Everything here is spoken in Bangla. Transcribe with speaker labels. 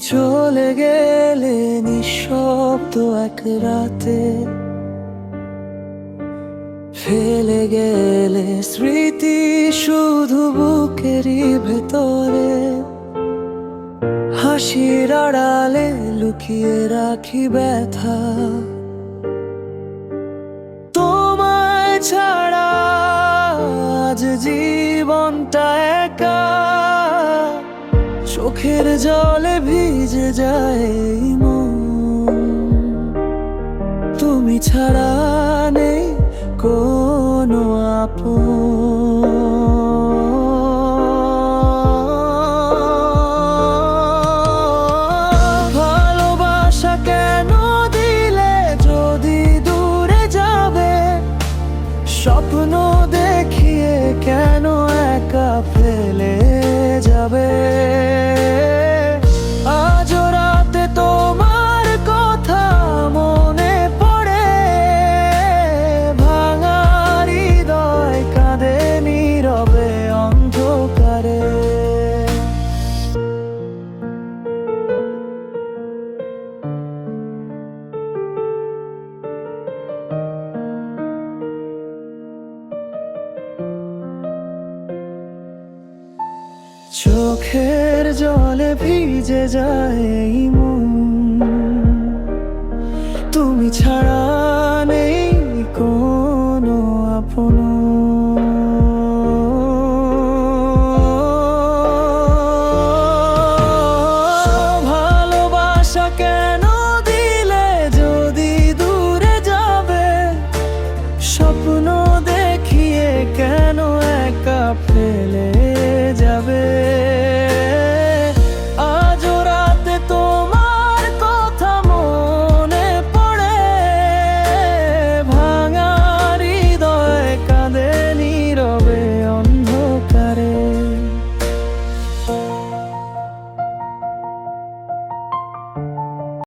Speaker 1: চলে গেলে নিঃশব্দ এক রাতে, ফেলে গেলে স্মৃতি শুধু বুকেরই ভেতরে। হাসির আড়ালে লুকিয়ে রাখি ব্যথা, তোমায় ছাড়া আজ জীবনটা একা। চোখের জলে ভিজে যায় এই মন, তুমি ছাড়া নেই কোনো আপন। ভালোবাসা কেন দিলে যদি দূরে যাবে, স্বপ্ন দেখিয়ে কেন একা ফেলে যাবে। আজ রাতে তোমার কথা মনে পড়ে, ভাঙা হৃদয় কাঁদে নীরবে অন্ধকারে। চোখের জলে ভিজে যায় এই মন,